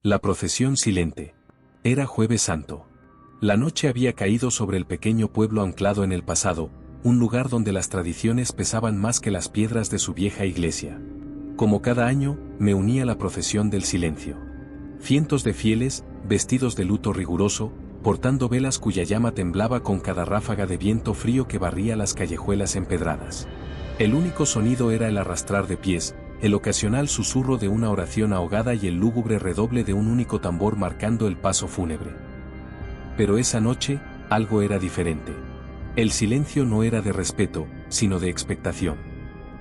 La procesión silente. Era Jueves Santo. La noche había caído sobre el pequeño pueblo anclado en el pasado, un lugar donde las tradiciones pesaban más que las piedras de su vieja iglesia. Como cada año, me uní a la procesión del silencio. Cientos de fieles, vestidos de luto riguroso, portando velas cuya llama temblaba con cada ráfaga de viento frío que barría las callejuelas empedradas. El único sonido era el arrastrar de pies, el ocasional susurro de una oración ahogada y el lúgubre redoble de un único tambor marcando el paso fúnebre. Pero esa noche, algo era diferente. El silencio no era de respeto, sino de expectación.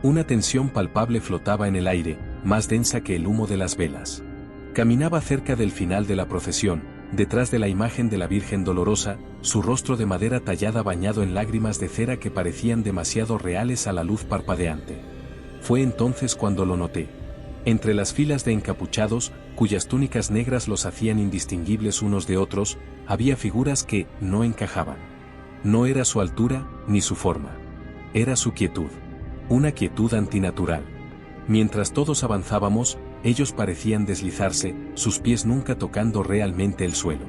Una tensión palpable flotaba en el aire, más densa que el humo de las velas. Caminaba cerca del final de la procesión, detrás de la imagen de la Virgen Dolorosa, su rostro de madera tallada bañado en lágrimas de cera que parecían demasiado reales a la luz parpadeante. Fue entonces cuando lo noté. Entre las filas de encapuchados, cuyas túnicas negras los hacían indistinguibles unos de otros, había figuras que no encajaban. No era su altura, ni su forma. Era su quietud. Una quietud antinatural. Mientras todos avanzábamos, ellos parecían deslizarse, sus pies nunca tocando realmente el suelo.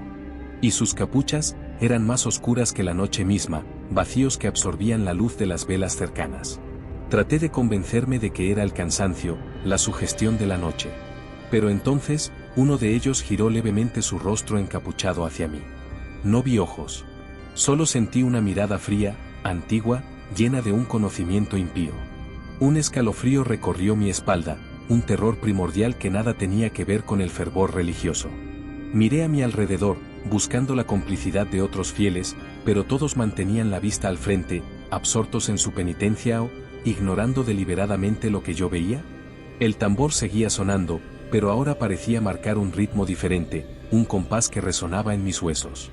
Y sus capuchas eran más oscuras que la noche misma, vacíos que absorbían la luz de las velas cercanas. Traté de convencerme de que era el cansancio, la sugestión de la noche. Pero entonces, uno de ellos giró levemente su rostro encapuchado hacia mí. No vi ojos. Solo sentí una mirada fría, antigua, llena de un conocimiento impío. Un escalofrío recorrió mi espalda, un terror primordial que nada tenía que ver con el fervor religioso. Miré a mi alrededor, buscando la complicidad de otros fieles, pero todos mantenían la vista al frente, absortos en su penitencia o, ignorando deliberadamente lo que yo veía. El tambor seguía sonando, pero ahora parecía marcar un ritmo diferente, un compás que resonaba en mis huesos.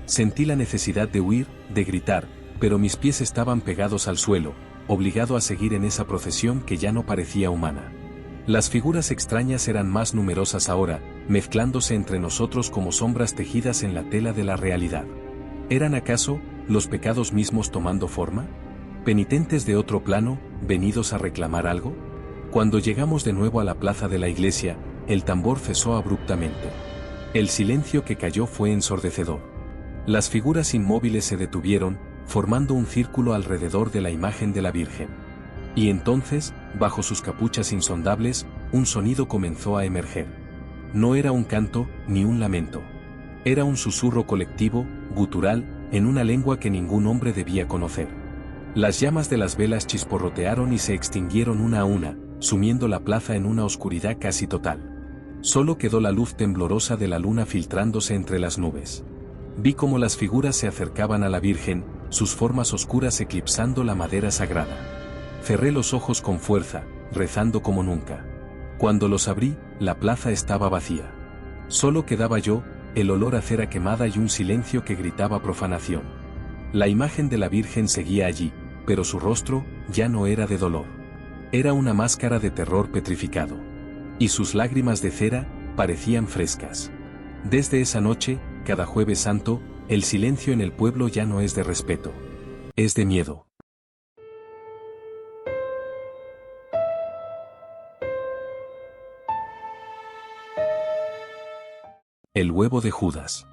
Sentí la necesidad de huir, de gritar, pero mis pies estaban pegados al suelo, obligado a seguir en esa procesión que ya no parecía humana. Las figuras extrañas eran más numerosas ahora, mezclándose entre nosotros como sombras tejidas en la tela de la realidad. ¿Eran acaso los pecados mismos tomando forma? ¿Penitentes de otro plano, venidos a reclamar algo? Cuando llegamos de nuevo a la plaza de la iglesia, el tambor cesó abruptamente. El silencio que cayó fue ensordecedor. Las figuras inmóviles se detuvieron, formando un círculo alrededor de la imagen de la Virgen. Y entonces, bajo sus capuchas insondables, un sonido comenzó a emerger. No era un canto, ni un lamento. Era un susurro colectivo, gutural, en una lengua que ningún hombre debía conocer. Las llamas de las velas chisporrotearon y se extinguieron una a una, sumiendo la plaza en una oscuridad casi total. Solo quedó la luz temblorosa de la luna filtrándose entre las nubes. Vi cómo las figuras se acercaban a la Virgen, sus formas oscuras eclipsando la madera sagrada. Cerré los ojos con fuerza, rezando como nunca. Cuando los abrí, la plaza estaba vacía. Solo quedaba yo, el olor a cera quemada y un silencio que gritaba profanación. La imagen de la Virgen seguía allí, pero su rostro ya no era de dolor. Era una máscara de terror petrificado. Y sus lágrimas de cera parecían frescas. Desde esa noche, cada Jueves Santo, el silencio en el pueblo ya no es de respeto. Es de miedo. El huevo de Judas.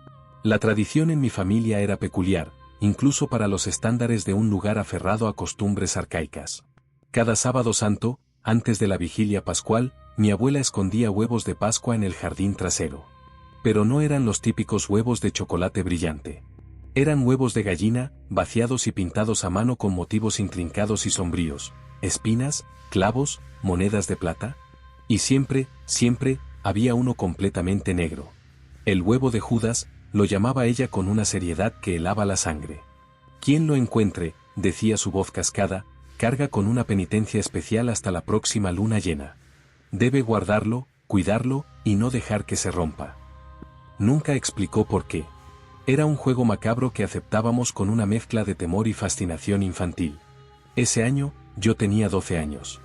La tradición en mi familia era peculiar, incluso para los estándares de un lugar aferrado a costumbres arcaicas. Cada sábado santo, antes de la vigilia pascual, mi abuela escondía huevos de Pascua en el jardín trasero. Pero no eran los típicos huevos de chocolate brillante. Eran huevos de gallina, vaciados y pintados a mano con motivos intrincados y sombríos, espinas, clavos, monedas de plata. Y siempre, había uno completamente negro. El huevo de Judas, lo llamaba ella con una seriedad que helaba la sangre. Quien lo encuentre, decía su voz cascada, carga con una penitencia especial hasta la próxima luna llena. Debe guardarlo, cuidarlo, y no dejar que se rompa. Nunca explicó por qué. Era un juego macabro que aceptábamos con una mezcla de temor y fascinación infantil. Ese año, yo tenía 12 años.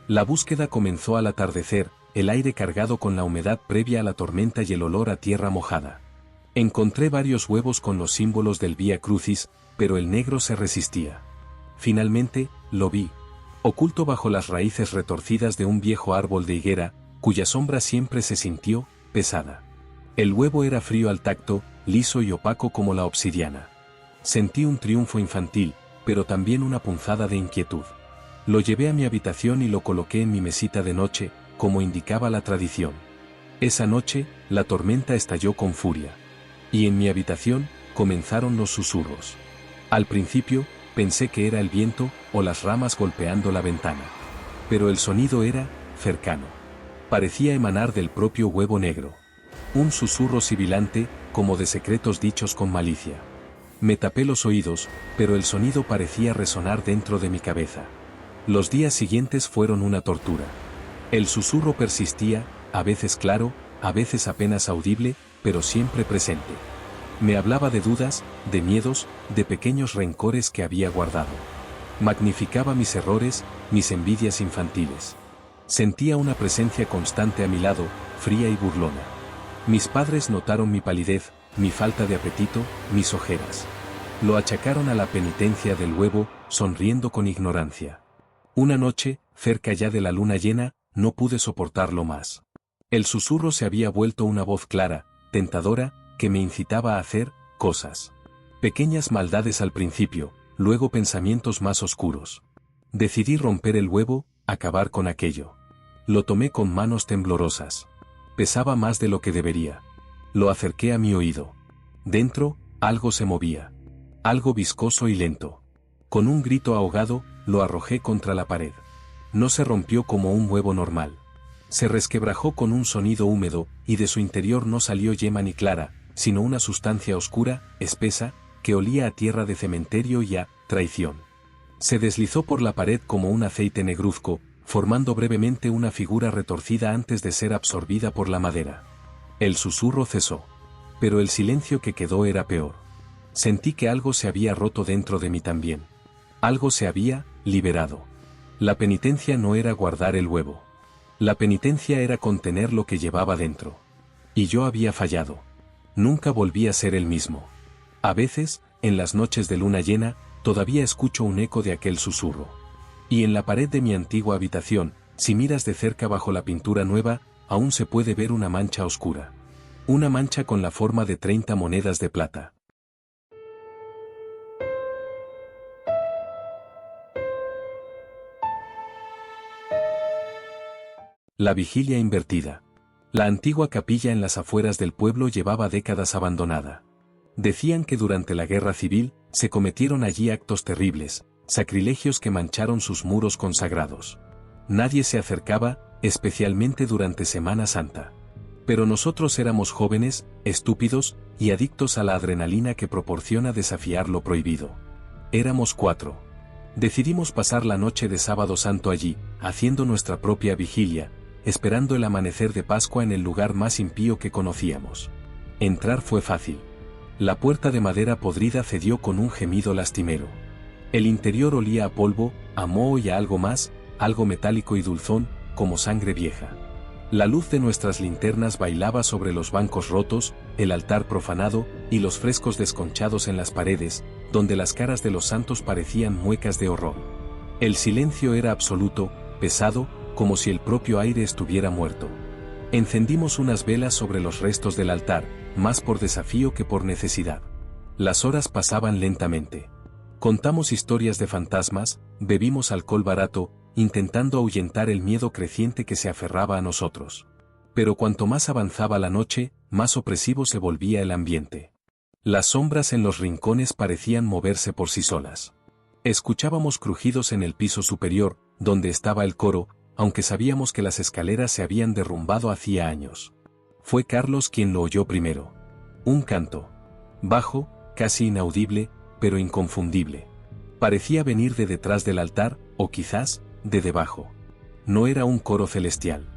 La búsqueda comenzó al atardecer, el aire cargado con la humedad previa a la tormenta y el olor a tierra mojada. Encontré varios huevos con los símbolos del Vía Crucis, pero el negro se resistía. Finalmente, lo vi. Oculto bajo las raíces retorcidas de un viejo árbol de higuera, cuya sombra siempre se sintió pesada. El huevo era frío al tacto, liso y opaco como la obsidiana. Sentí un triunfo infantil, pero también una punzada de inquietud. Lo llevé a mi habitación y lo coloqué en mi mesita de noche, como indicaba la tradición. Esa noche, la tormenta estalló con furia. Y en mi habitación, comenzaron los susurros. Al principio, pensé que era el viento o las ramas golpeando la ventana. Pero el sonido era cercano. Parecía emanar del propio huevo negro. Un susurro sibilante, como de secretos dichos con malicia. Me tapé los oídos, pero el sonido parecía resonar dentro de mi cabeza. Los días siguientes fueron una tortura. El susurro persistía, a veces claro, a veces apenas audible, pero siempre presente. Me hablaba de dudas, de miedos, de pequeños rencores que había guardado. Magnificaba mis errores, mis envidias infantiles. Sentía una presencia constante a mi lado, fría y burlona. Mis padres notaron mi palidez, mi falta de apetito, mis ojeras. Lo achacaron a la penitencia del huevo, sonriendo con ignorancia. Una noche, cerca ya de la luna llena, no pude soportarlo más. El susurro se había vuelto una voz clara, tentadora, que me incitaba a hacer cosas. Pequeñas maldades al principio, luego pensamientos más oscuros. Decidí romper el huevo, acabar con aquello. Lo tomé con manos temblorosas. Pesaba más de lo que debería. Lo acerqué a mi oído. Dentro, algo se movía. Algo viscoso y lento. Con un grito ahogado, lo arrojé contra la pared. No se rompió como un huevo normal. Se resquebrajó con un sonido húmedo, y de su interior no salió yema ni clara, sino una sustancia oscura, espesa, que olía a tierra de cementerio y a traición. Se deslizó por la pared como un aceite negruzco, formando brevemente una figura retorcida antes de ser absorbida por la madera. El susurro cesó. Pero el silencio que quedó era peor. Sentí que algo se había roto dentro de mí también. Algo se había liberado. La penitencia no era guardar el huevo. La penitencia era contener lo que llevaba dentro. Y yo había fallado. Nunca volví a ser el mismo. A veces, en las noches de luna llena, todavía escucho un eco de aquel susurro. Y en la pared de mi antigua habitación, si miras de cerca bajo la pintura nueva, aún se puede ver una mancha oscura. Una mancha con la forma de 30 monedas de plata. La vigilia invertida. La antigua capilla en las afueras del pueblo llevaba décadas abandonada. Decían que durante la guerra civil, se cometieron allí actos terribles, sacrilegios que mancharon sus muros consagrados. Nadie se acercaba, especialmente durante Semana Santa. Pero nosotros éramos jóvenes, estúpidos, y adictos a la adrenalina que proporciona desafiar lo prohibido. Éramos 4. Decidimos pasar la noche de Sábado Santo allí, haciendo nuestra propia vigilia, esperando el amanecer de Pascua en el lugar más impío que conocíamos. Entrar fue fácil. La puerta de madera podrida cedió con un gemido lastimero. El interior olía a polvo, a moho y a algo más, algo metálico y dulzón, como sangre vieja. La luz de nuestras linternas bailaba sobre los bancos rotos, el altar profanado, y los frescos desconchados en las paredes, donde las caras de los santos parecían muecas de horror. El silencio era absoluto, pesado, como si el propio aire estuviera muerto. Encendimos unas velas sobre los restos del altar, más por desafío que por necesidad. Las horas pasaban lentamente. Contamos historias de fantasmas, bebimos alcohol barato, intentando ahuyentar el miedo creciente que se aferraba a nosotros. Pero cuanto más avanzaba la noche, más opresivo se volvía el ambiente. Las sombras en los rincones parecían moverse por sí solas. Escuchábamos crujidos en el piso superior, donde estaba el coro, aunque sabíamos que las escaleras se habían derrumbado hacía años. Fue Carlos quien lo oyó primero. Un canto. Bajo, casi inaudible, pero inconfundible. Parecía venir de detrás del altar, o quizás, de debajo. No era un coro celestial.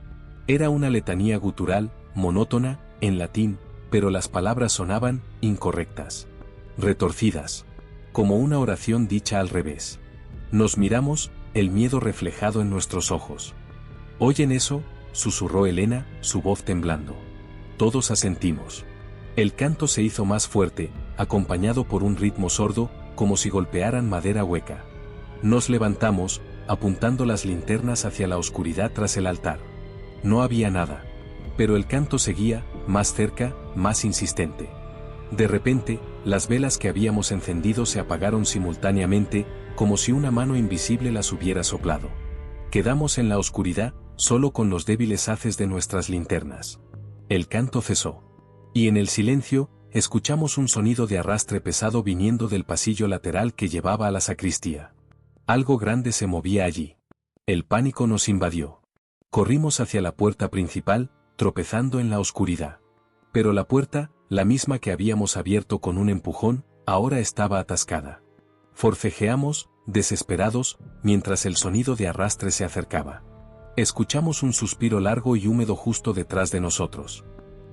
Era una letanía gutural, monótona, en latín, pero las palabras sonaban incorrectas. Retorcidas. Como una oración dicha al revés. Nos miramos, el miedo reflejado en nuestros ojos. ¿Oyen eso?, susurró Elena, su voz temblando. Todos asentimos. El canto se hizo más fuerte, acompañado por un ritmo sordo, como si golpearan madera hueca. Nos levantamos, apuntando las linternas hacia la oscuridad tras el altar. No había nada. Pero el canto seguía, más cerca, más insistente. De repente, las velas que habíamos encendido se apagaron simultáneamente, como si una mano invisible las hubiera soplado. Quedamos en la oscuridad, solo con los débiles haces de nuestras linternas. El canto cesó. Y en el silencio, escuchamos un sonido de arrastre pesado viniendo del pasillo lateral que llevaba a la sacristía. Algo grande se movía allí. El pánico nos invadió. Corrimos hacia la puerta principal, tropezando en la oscuridad. Pero la puerta, la misma que habíamos abierto con un empujón, ahora estaba atascada. Forcejeamos, desesperados, mientras el sonido de arrastre se acercaba. Escuchamos un suspiro largo y húmedo justo detrás de nosotros.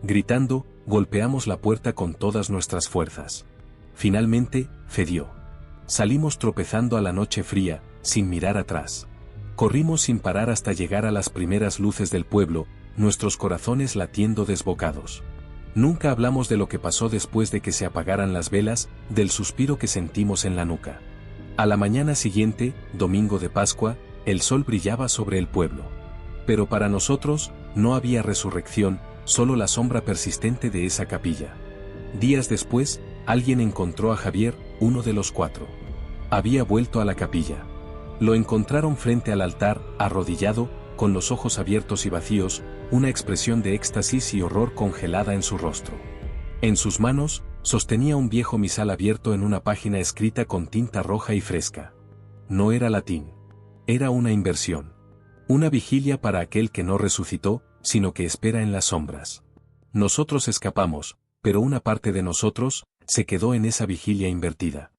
Gritando, golpeamos la puerta con todas nuestras fuerzas. Finalmente, cedió. Salimos tropezando a la noche fría, sin mirar atrás. Corrimos sin parar hasta llegar a las primeras luces del pueblo, nuestros corazones latiendo desbocados. Nunca hablamos de lo que pasó después de que se apagaran las velas, del suspiro que sentimos en la nuca. A la mañana siguiente, domingo de Pascua, el sol brillaba sobre el pueblo. Pero para nosotros, no había resurrección, solo la sombra persistente de esa capilla. Días después, alguien encontró a Javier, uno de los 4. Había vuelto a la capilla. Lo encontraron frente al altar, arrodillado, con los ojos abiertos y vacíos, una expresión de éxtasis y horror congelada en su rostro. En sus manos, sostenía un viejo misal abierto en una página escrita con tinta roja y fresca. No era latín. Era una inversión. Una vigilia para aquel que no resucitó, sino que espera en las sombras. Nosotros escapamos, pero una parte de nosotros se quedó en esa vigilia invertida.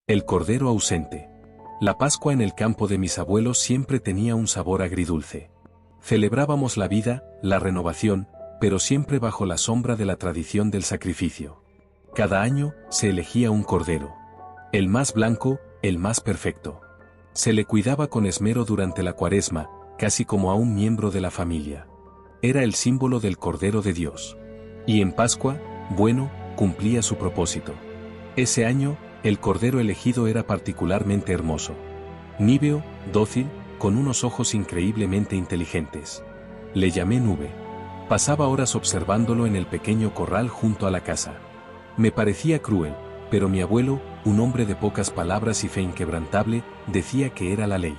El cordero ausente. La Pascua en el campo de mis abuelos siempre tenía un sabor agridulce. Celebrábamos la vida, la renovación, pero siempre bajo la sombra de la tradición del sacrificio. Cada año, se elegía un cordero. El más blanco, el más perfecto. Se le cuidaba con esmero durante la Cuaresma, casi como a un miembro de la familia. Era el símbolo del Cordero de Dios. Y en Pascua, bueno, cumplía su propósito. Ese año, el cordero elegido era particularmente hermoso. Níveo, dócil, con unos ojos increíblemente inteligentes. Le llamé Nube. Pasaba horas observándolo en el pequeño corral junto a la casa. Me parecía cruel, pero mi abuelo, un hombre de pocas palabras y fe inquebrantable, decía que era la ley.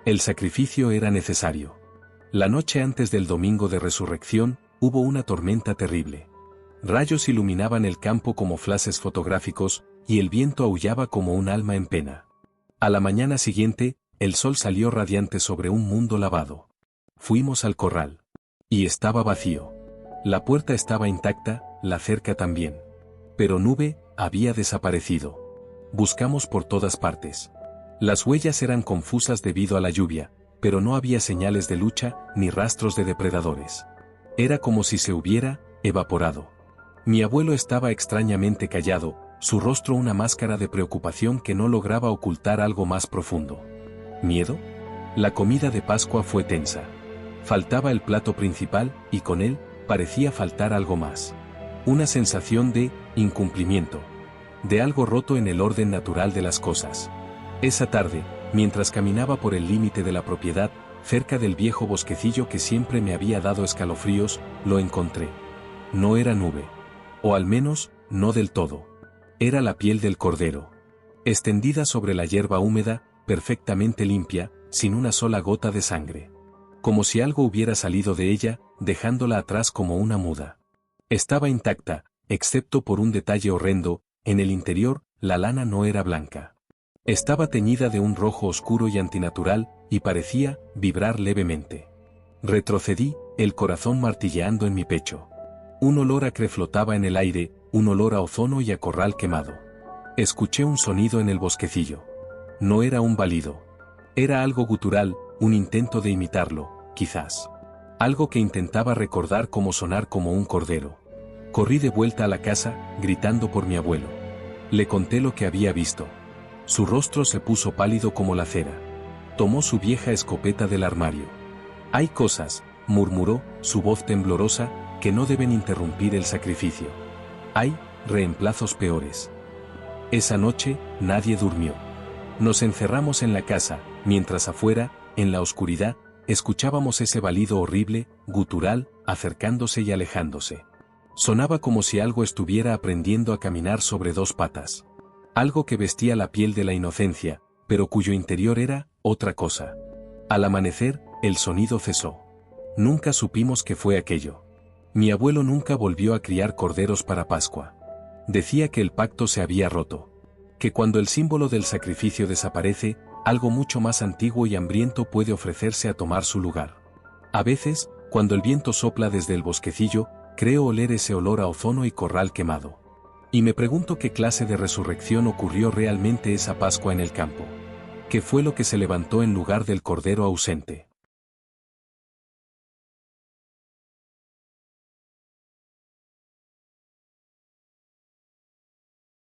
El sacrificio era necesario. La noche antes del domingo de resurrección, hubo una tormenta terrible. Rayos iluminaban el campo como flashes fotográficos, y el viento aullaba como un alma en pena. A la mañana siguiente, el sol salió radiante sobre un mundo lavado. Fuimos al corral. Y estaba vacío. La puerta estaba intacta, la cerca también. Pero Nube había desaparecido. Buscamos por todas partes. Las huellas eran confusas debido a la lluvia, pero no había señales de lucha ni rastros de depredadores. Era como si se hubiera evaporado. Mi abuelo estaba extrañamente callado, su rostro una máscara de preocupación que no lograba ocultar algo más profundo. ¿Miedo? La comida de Pascua fue tensa. Faltaba el plato principal, y con él, parecía faltar algo más. Una sensación de incumplimiento. De algo roto en el orden natural de las cosas. Esa tarde, mientras caminaba por el límite de la propiedad, cerca del viejo bosquecillo que siempre me había dado escalofríos, lo encontré. No era Nube. O al menos, no del todo. Era la piel del cordero. Extendida sobre la hierba húmeda, perfectamente limpia, sin una sola gota de sangre. Como si algo hubiera salido de ella, dejándola atrás como una muda. Estaba intacta, excepto por un detalle horrendo, en el interior, la lana no era blanca. Estaba teñida de un rojo oscuro y antinatural, y parecía vibrar levemente. Retrocedí, el corazón martilleando en mi pecho. Un olor acre flotaba en el aire, un olor a ozono y a corral quemado. Escuché un sonido en el bosquecillo. No era un balido. Era algo gutural, un intento de imitarlo, quizás. Algo que intentaba recordar cómo sonar como un cordero. Corrí de vuelta a la casa, gritando por mi abuelo. Le conté lo que había visto. Su rostro se puso pálido como la cera. Tomó su vieja escopeta del armario. Hay cosas, murmuró, su voz temblorosa, que no deben interrumpir el sacrificio. Hay reemplazos peores. Esa noche, nadie durmió. Nos encerramos en la casa, mientras afuera, en la oscuridad, escuchábamos ese balido horrible, gutural, acercándose y alejándose. Sonaba como si algo estuviera aprendiendo a caminar sobre dos patas. Algo que vestía la piel de la inocencia, pero cuyo interior era otra cosa. Al amanecer, el sonido cesó. Nunca supimos qué fue aquello. Mi abuelo nunca volvió a criar corderos para Pascua. Decía que el pacto se había roto. Que cuando el símbolo del sacrificio desaparece, algo mucho más antiguo y hambriento puede ofrecerse a tomar su lugar. A veces, cuando el viento sopla desde el bosquecillo, creo oler ese olor a ozono y corral quemado. Y me pregunto qué clase de resurrección ocurrió realmente esa Pascua en el campo. ¿Qué fue lo que se levantó en lugar del cordero ausente?